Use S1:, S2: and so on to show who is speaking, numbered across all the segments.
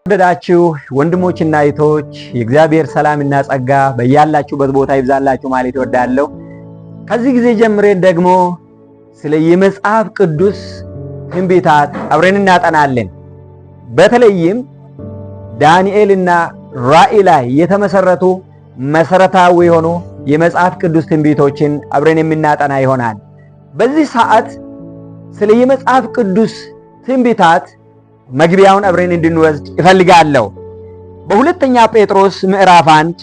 S1: ወደዳችሁ ወንድሞችና እህቶች የእግዚአብሔር ሰላምና ጸጋ በያላችሁበት ቦታ ይብዛላችሁ ማለት እወዳለሁ። ከዚህ ጊዜ ጀምረን ደግሞ ስለ የመጽሐፍ ቅዱስ ትንቢታት አብረን እናጠናለን። በተለይም ዳንኤልና ራእይ ላይ የተመሰረቱ መሰረታዊ የሆኑ የመጽሐፍ ቅዱስ ትንቢቶችን አብረን የምናጠና ይሆናል። በዚህ ሰዓት ስለ የመጽሐፍ ቅዱስ ትንቢታት መግቢያውን አብረን እንድንወስድ እፈልጋለሁ። በሁለተኛ ጴጥሮስ ምዕራፍ 1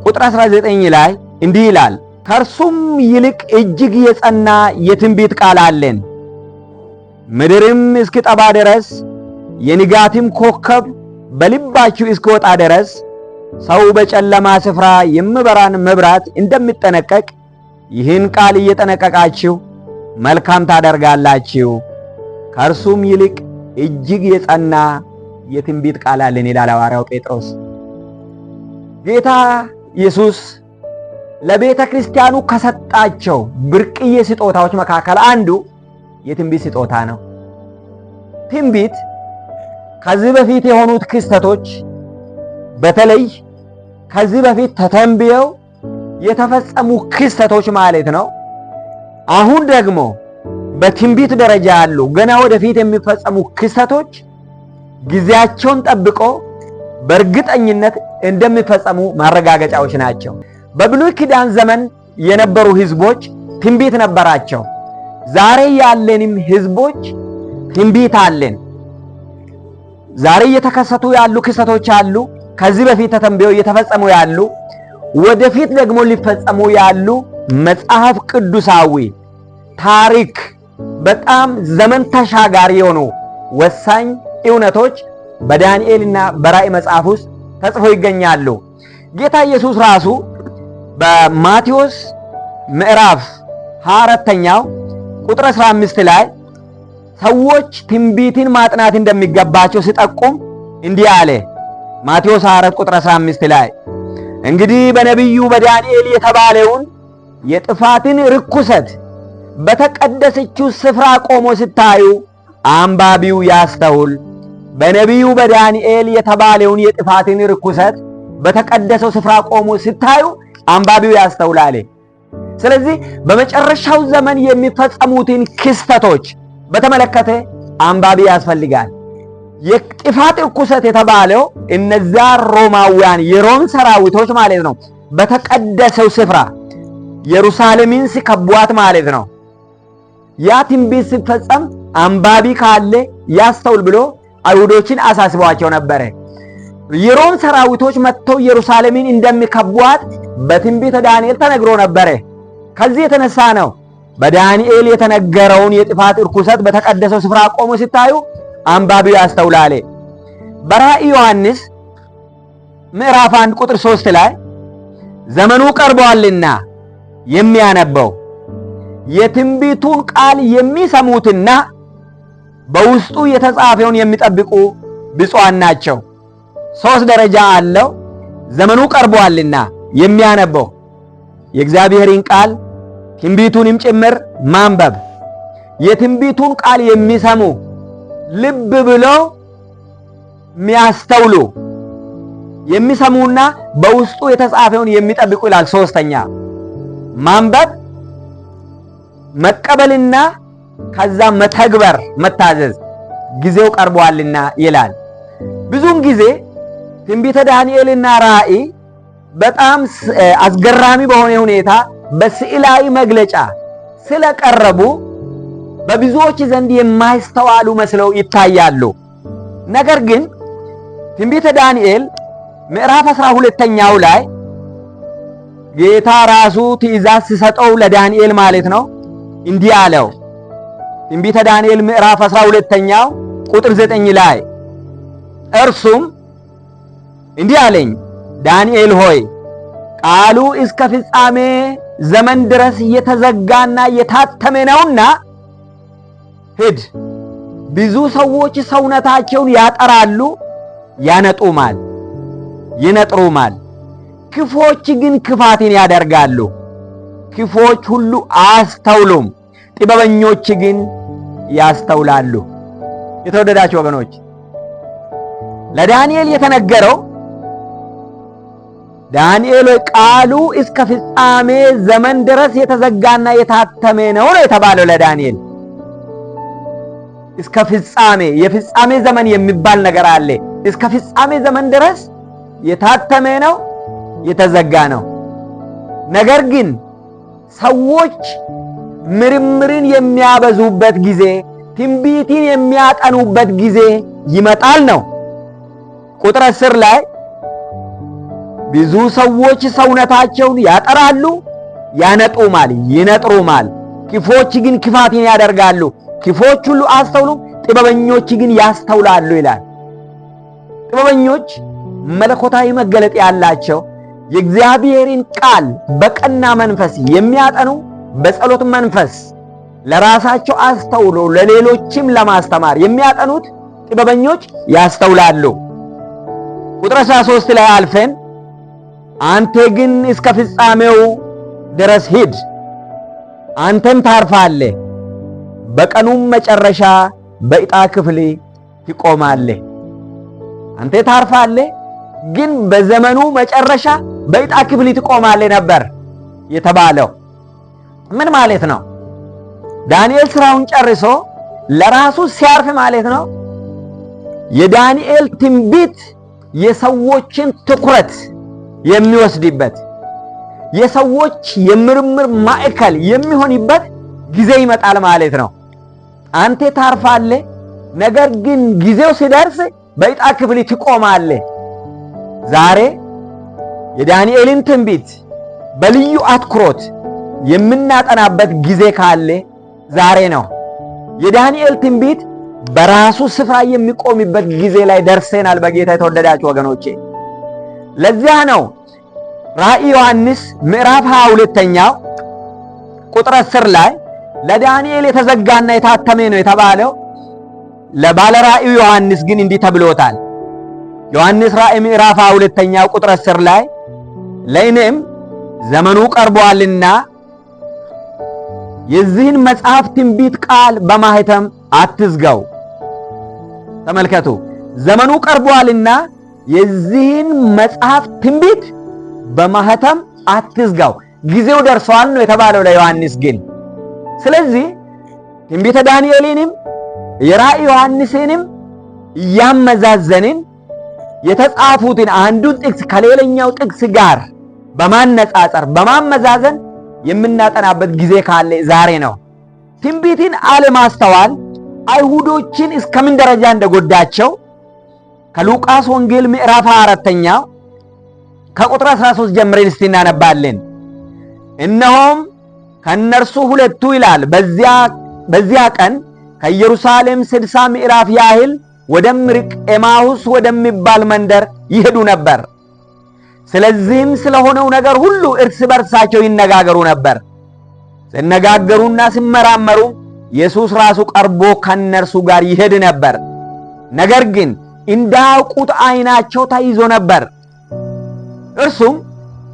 S1: ቁጥር 19 ላይ እንዲህ ይላል፣ ከእርሱም ይልቅ እጅግ የጸና የትንቢት ቃል አለን፣ ምድርም እስኪጠባ ድረስ የንጋትም ኮከብ በልባችሁ እስኪወጣ ድረስ ሰው በጨለማ ስፍራ የሚበራን መብራት እንደሚጠነቀቅ ይህን ቃል እየጠነቀቃችሁ መልካም ታደርጋላችሁ። ከእርሱም ይልቅ እጅግ የጸና የትንቢት ቃል አለን ይላል ሐዋርያው ጴጥሮስ። ጌታ ኢየሱስ ለቤተ ክርስቲያኑ ከሰጣቸው ብርቅዬ ስጦታዎች መካከል አንዱ የትንቢት ስጦታ ነው። ትንቢት ከዚህ በፊት የሆኑት ክስተቶች በተለይ ከዚህ በፊት ተተንብየው የተፈጸሙ ክስተቶች ማለት ነው። አሁን ደግሞ በትንቢት ደረጃ ያሉ ገና ወደፊት የሚፈጸሙ ክስተቶች ጊዜያቸውን ጠብቆ በእርግጠኝነት እንደሚፈጸሙ ማረጋገጫዎች ናቸው። በብሉይ ኪዳን ዘመን የነበሩ ህዝቦች ትንቢት ነበራቸው። ዛሬ ያለንም ህዝቦች ትንቢት አለን። ዛሬ እየተከሰቱ ያሉ ክስተቶች አሉ። ከዚህ በፊት ተተንብየው እየተፈጸሙ ያሉ፣ ወደፊት ደግሞ ሊፈጸሙ ያሉ መጽሐፍ ቅዱሳዊ ታሪክ በጣም ዘመን ተሻጋሪ የሆኑ ወሳኝ እውነቶች በዳንኤልና በራእይ መጽሐፍ ውስጥ ተጽፈው ይገኛሉ። ጌታ ኢየሱስ ራሱ በማቴዎስ ምዕራፍ 24 ቁጥር 15 ላይ ሰዎች ትንቢትን ማጥናት እንደሚገባቸው ሲጠቁም እንዲህ አለ። ማቴዎስ 24 ቁጥር 15 ላይ እንግዲህ በነቢዩ በዳንኤል የተባለውን የጥፋትን ርኩሰት በተቀደሰችው ስፍራ ቆሞ ስታዩ አንባቢው ያስተውል። በነቢዩ በዳንኤል የተባለውን የጥፋትን ርኩሰት በተቀደሰው ስፍራ ቆሞ ስታዩ አንባቢው ያስተውል አለ። ስለዚህ በመጨረሻው ዘመን የሚፈጸሙትን ክስተቶች በተመለከተ አንባቢ ያስፈልጋል። የጥፋት ርኩሰት የተባለው እነዚያ ሮማውያን የሮም ሰራዊቶች ማለት ነው በተቀደሰው ስፍራ ኢየሩሳሌምን ሲከቧት ማለት ነው። ያ ትንቢት ሲፈጸም አንባቢ ካለ ያስተውል ብሎ አይሁዶችን አሳስበዋቸው ነበረ። የሮም ሰራዊቶች መጥተው ኢየሩሳሌምን እንደሚከቧት በትንቢተ ዳንኤል ተነግሮ ነበረ። ከዚህ የተነሳ ነው በዳንኤል የተነገረውን የጥፋት ርኩሰት በተቀደሰው ስፍራ ቆሞ ሲታዩ አንባቢው ያስተውላል። በራእይ ዮሐንስ ምዕራፍ 1 ቁጥር 3 ላይ ዘመኑ ቀርቧልና የሚያነበው የትንቢቱን ቃል የሚሰሙትና በውስጡ የተጻፈውን የሚጠብቁ ብፁዓን ናቸው። 3 ደረጃ አለው። ዘመኑ ቀርቧልና የሚያነበው የእግዚአብሔርን ቃል ትንቢቱንም ጭምር ማንበብ፣ የትንቢቱን ቃል የሚሰሙ ልብ ብለው የሚያስተውሉ የሚሰሙና በውስጡ የተጻፈውን የሚጠብቁ ይላል። 3ኛ ማንበብ መቀበልና ከዛ መተግበር መታዘዝ ጊዜው ቀርቧልና ይላል። ብዙውን ጊዜ ትንቢተ ዳንኤልና ራእይ በጣም አስገራሚ በሆነ ሁኔታ በስዕላዊ መግለጫ ስለቀረቡ በብዙዎች ዘንድ የማይስተዋሉ መስለው ይታያሉ። ነገር ግን ትንቢተ ዳንኤል ምዕራፍ 12ኛው ላይ ጌታ ራሱ ትእዛዝ ሲሰጠው ለዳንኤል ማለት ነው እንዲህ አለው። ትንቢተ ዳንኤል ምዕራፍ 12ኛው ቁጥር 9 ላይ እርሱም እንዲህ አለኝ፣ ዳንኤል ሆይ ቃሉ እስከ ፍጻሜ ዘመን ድረስ የተዘጋና የታተመ ነውና ሂድ፣ ብዙ ሰዎች ሰውነታቸውን ያጠራሉ፣ ያነጡማል፣ ይነጥሩማል፣ ክፎች ግን ክፋትን ያደርጋሉ። ክፎች ሁሉ አያስተውሉም፣ ጥበበኞች ግን ያስተውላሉ። የተወደዳችሁ ወገኖች ለዳንኤል የተነገረው ዳንኤል ቃሉ እስከ ፍጻሜ ዘመን ድረስ የተዘጋና የታተመ ነው የተባለው ለዳንኤል። እስከ ፍጻሜ የፍጻሜ ዘመን የሚባል ነገር አለ። እስከ ፍጻሜ ዘመን ድረስ የታተመ ነው፣ የተዘጋ ነው። ነገር ግን ሰዎች ምርምርን የሚያበዙበት ጊዜ፣ ትንቢትን የሚያጠኑበት ጊዜ ይመጣል ነው። ቁጥር 10 ላይ ብዙ ሰዎች ሰውነታቸውን ያጠራሉ፣ ያነጡማል፣ ይነጥሩማል። ክፎች ግን ክፋትን ያደርጋሉ። ክፎች ሁሉ አስተውሉ፣ ጥበበኞች ግን ያስተውላሉ ይላል። ጥበበኞች መለኮታዊ መገለጥ ያላቸው የእግዚአብሔርን ቃል በቀና መንፈስ የሚያጠኑ በጸሎት መንፈስ ለራሳቸው አስተውሎ ለሌሎችም ለማስተማር የሚያጠኑት ጥበበኞች ያስተውላሉ። ቁጥር 13 ላይ አልፈን አንተ ግን እስከ ፍጻሜው ድረስ ሂድ፣ አንተም ታርፋለህ፣ በቀኑም መጨረሻ በዕጣ ክፍል ትቆማለህ። አንተ ታርፋለህ፣ ግን በዘመኑ መጨረሻ በዕጣ ክፍል ትቆማለህ ነበር የተባለው። ምን ማለት ነው? ዳንኤል ስራውን ጨርሶ ለራሱ ሲያርፍ ማለት ነው። የዳንኤል ትንቢት የሰዎችን ትኩረት የሚወስድበት የሰዎች የምርምር ማዕከል የሚሆንበት ጊዜ ይመጣል ማለት ነው። አንተ ታርፋለህ፣ ነገር ግን ጊዜው ሲደርስ በዕጣ ክፍል ትቆማለህ። ዛሬ የዳንኤልን ትንቢት በልዩ አትኩሮት የምናጠናበት ጊዜ ካለ ዛሬ ነው። የዳንኤል ትንቢት በራሱ ስፍራ የሚቆምበት ጊዜ ላይ ደርሰናል። በጌታ የተወደዳችሁ ወገኖቼ፣ ለዚያ ነው ራእይ ዮሐንስ ምዕራፍ 22 ቁጥር 10 ላይ ለዳንኤል የተዘጋና የታተመ ነው የተባለው። ለባለ ራእዩ ዮሐንስ ግን እንዲህ ተብሎታል። ዮሐንስ ራእይ ምዕራፍ 22 ቁጥር 10 ላይ ለእኔም ዘመኑ ቀርቧልና የዚህን መጽሐፍ ትንቢት ቃል በማህተም አትዝጋው። ተመልከቱ፣ ዘመኑ ቀርቧልና የዚህን መጽሐፍ ትንቢት በማህተም አትዝጋው። ጊዜው ደርሷል ነው የተባለው ለዮሐንስ ግን። ስለዚህ ትንቢተ ዳንኤልንም የራእይ ዮሐንስንም እያመዛዘንን የተጻፉትን አንዱን ጥቅስ ከሌላኛው ጥቅስ ጋር በማነጻጸር በማመዛዘን የምናጠናበት ጊዜ ካለ ዛሬ ነው። ትንቢትን አለማስተዋል አይሁዶችን እስከምን ደረጃ እንደጎዳቸው ከሉቃስ ወንጌል ምዕራፍ 4 ከቁጥር 13 ጀምረን እስቲ እናነባለን። እነሆም ከነርሱ ሁለቱ ይላል በዚያ ቀን ከኢየሩሳሌም 60 ምዕራፍ ያህል ወደምርቅ ኤማሁስ ወደሚባል መንደር ይሄዱ ነበር። ስለዚህም ስለሆነው ነገር ሁሉ እርስ በርሳቸው ይነጋገሩ ነበር። ሲነጋገሩና ሲመራመሩ ኢየሱስ ራሱ ቀርቦ ከነርሱ ጋር ይሄድ ነበር። ነገር ግን እንዳያውቁት ዓይናቸው ተይዞ ነበር። እርሱም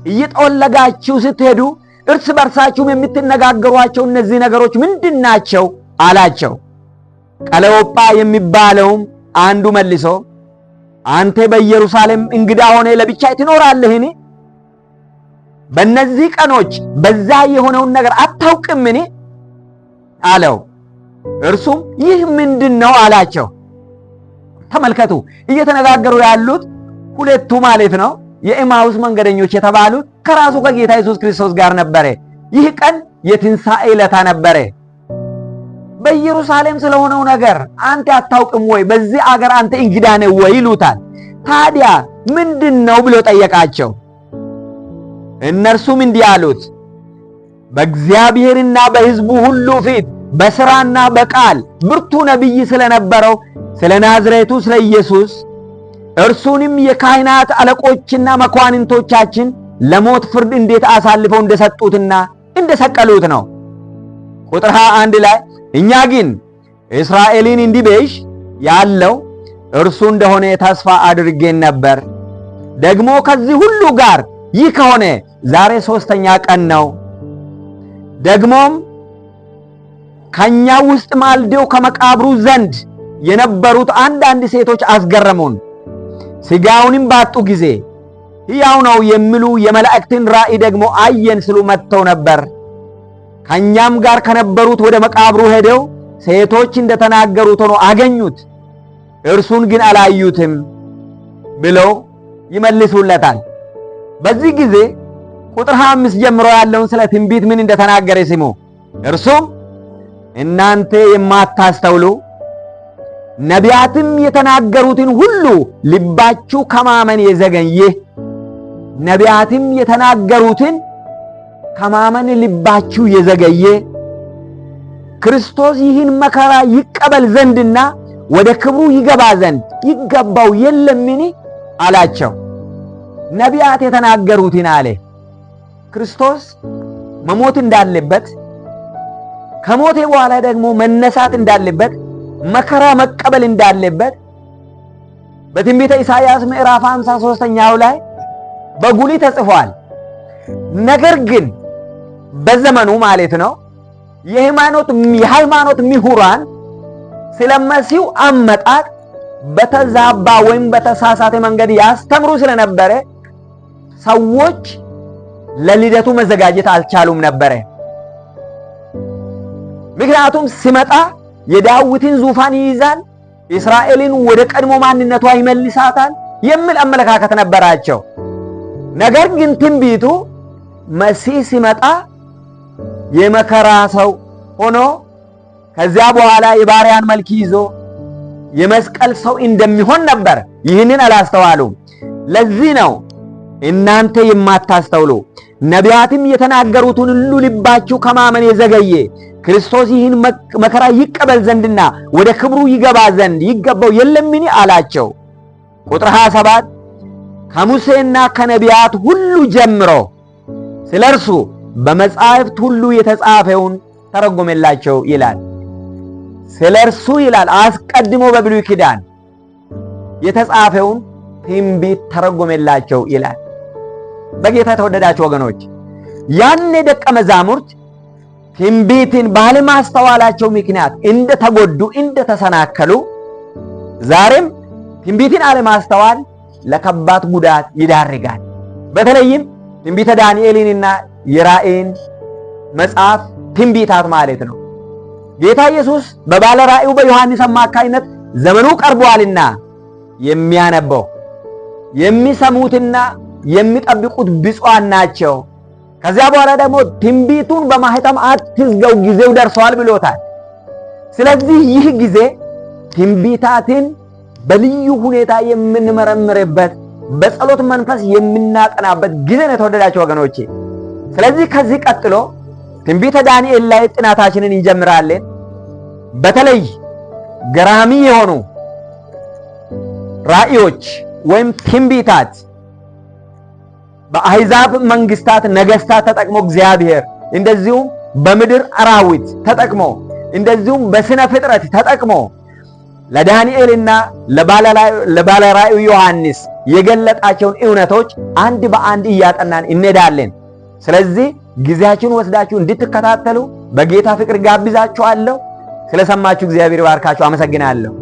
S1: እየጠወለጋችሁ ስትሄዱ እርስ በርሳችሁም የምትነጋገሯቸው እነዚህ ነገሮች ምንድናቸው አላቸው። ቀለዮጳ የሚባለውም አንዱ መልሶ አንተ በኢየሩሳሌም እንግዳ ሆነ ለብቻ ትኖራለህን? በእነዚህ ቀኖች በዛ የሆነውን ነገር አታውቅምን? አለው። እርሱም ይህ ምንድነው አላቸው። ተመልከቱ፣ እየተነጋገሩ ያሉት ሁለቱ ማለት ነው የኤማሁስ መንገደኞች የተባሉት ከራሱ ከጌታ ኢየሱስ ክርስቶስ ጋር ነበረ። ይህ ቀን የትንሣኤ ዕለት ነበረ። በኢየሩሳሌም ስለሆነው ነገር አንተ አታውቅም ወይ? በዚህ አገር አንተ እንግዳ ነህ ወይ ይሉታል። ታዲያ ምንድነው ብሎ ጠየቃቸው። እነርሱም እንዲህ አሉት፣ በእግዚአብሔርና በሕዝቡ ሁሉ ፊት በሥራና በቃል ብርቱ ነቢይ ስለነበረው ስለ ናዝሬቱ ስለ ኢየሱስ እርሱንም የካህናት አለቆችና መኳንንቶቻችን ለሞት ፍርድ እንዴት አሳልፈው እንደሰጡትና እንደሰቀሉት ነው። ቁጥር 21 ላይ እኛ ግን እስራኤልን እንዲቤዥ ያለው እርሱ እንደሆነ ተስፋ አድርጌን ነበር። ደግሞ ከዚህ ሁሉ ጋር ይህ ከሆነ ዛሬ 3ኛ ቀን ነው። ደግሞም ከኛ ውስጥ ማልደው ከመቃብሩ ዘንድ የነበሩት አንዳንድ ሴቶች አስገረሙን። ሥጋውንም ባጡ ጊዜ ሕያው ነው የሚሉ የመላእክትን ራእይ ደግሞ አየን ሲሉ መጥተው ነበር። ከእኛም ጋር ከነበሩት ወደ መቃብሩ ሄደው ሴቶች እንደተናገሩት ሆኖ አገኙት፣ እርሱን ግን አላዩትም ብለው ይመልሱለታል። በዚህ ጊዜ ቁጥር 25 ጀምሮ ያለውን ስለ ትንቢት ምን እንደተናገረ ስሙ። እርሱም እናንተ የማታስተውሉ ነቢያትም የተናገሩትን ሁሉ ልባችሁ ከማመን የዘገየ ነቢያትም የተናገሩትን ከማመን ልባችሁ የዘገየ ክርስቶስ ይህን መከራ ይቀበል ዘንድና ወደ ክብሩ ይገባ ዘንድ ይገባው የለምን አላቸው። ነቢያት የተናገሩትን አለ። ክርስቶስ መሞት እንዳለበት ከሞቴ በኋላ ደግሞ መነሳት እንዳለበት መከራ መቀበል እንዳለበት በትንቢተ ኢሳይያስ ምዕራፍ 53ኛው ላይ በጉልህ ተጽፏል። ነገር ግን በዘመኑ ማለት ነው የሃይማኖት ምሁራን ስለ መሲሁ አመጣጥ በተዛባ ወይም በተሳሳተ መንገድ ያስተምሩ ስለነበረ ሰዎች ለልደቱ መዘጋጀት አልቻሉም ነበረ። ምክንያቱም ሲመጣ የዳዊትን ዙፋን ይይዛል፣ እስራኤልን ወደ ቀድሞ ማንነቷ ይመልሳታል የሚል አመለካከት ነበራቸው። ነገር ግን ትንቢቱ መሲህ ሲመጣ የመከራ ሰው ሆኖ ከዚያ በኋላ የባሪያን መልክ ይዞ የመስቀል ሰው እንደሚሆን ነበር። ይህንን አላስተዋሉም። ለዚህ ነው እናንተ የማታስተውሉ ነቢያትም የተናገሩትን ሁሉ ልባችሁ ከማመን የዘገየ ክርስቶስ ይህን መከራ ይቀበል ዘንድና ወደ ክብሩ ይገባ ዘንድ ይገባው የለምን አላቸው። ቁጥር 27 ከሙሴና ከነቢያት ሁሉ ጀምሮ ስለ እርሱ በመጻሕፍት ሁሉ የተጻፈውን ተረጎመላቸው ይላል። ስለ እርሱ ይላል አስቀድሞ በብሉይ ኪዳን የተጻፈውን ትንቢት ተረጎመላቸው ይላል። በጌታ የተወደዳችሁ ወገኖች ያኔ ደቀ መዛሙርት ትንቢትን ባለማስተዋላቸው ምክንያት እንደተጎዱ እንደተሰናከሉ ዛሬም ትንቢትን አለማስተዋል ለከባድ ጉዳት ይዳርጋል። በተለይም ትንቢተ ዳንኤልንና የራእይን መጽሐፍ ትንቢታት ማለት ነው። ጌታ ኢየሱስ በባለ ራእዩ በዮሐንስ አማካይነት ዘመኑ ቀርቧልና የሚያነበው የሚሰሙትና የሚጠብቁት ብፁዓን ናቸው። ከዚያ በኋላ ደግሞ ትንቢቱን በማህተም አትዝገው ጊዜው ደርሷል ብሎታል። ስለዚህ ይህ ጊዜ ትንቢታትን በልዩ ሁኔታ የምንመረምርበት በጸሎት መንፈስ የምናጠናበት ጊዜ ነው የተወደዳችሁ ወገኖቼ። ስለዚህ ከዚህ ቀጥሎ ትንቢተ ዳንኤል ላይ ጥናታችንን እንጀምራለን። በተለይ ገራሚ የሆኑ ራእዮች ወይም ትንቢታት በአሕዛብ መንግስታት ነገስታት ተጠቅሞ እግዚአብሔር እንደዚሁም በምድር አራዊት ተጠቅሞ እንደዚሁም በስነ ፍጥረት ተጠቅሞ ለዳንኤልና ለባለ ራእዩ ዮሐንስ የገለጣቸውን እውነቶች አንድ በአንድ እያጠናን እንሄዳለን። ስለዚህ ጊዜያችሁን ወስዳችሁ እንድትከታተሉ በጌታ ፍቅር ጋብዛችኋለሁ። ስለሰማችሁ እግዚአብሔር ይባርካችሁ። አመሰግናለሁ።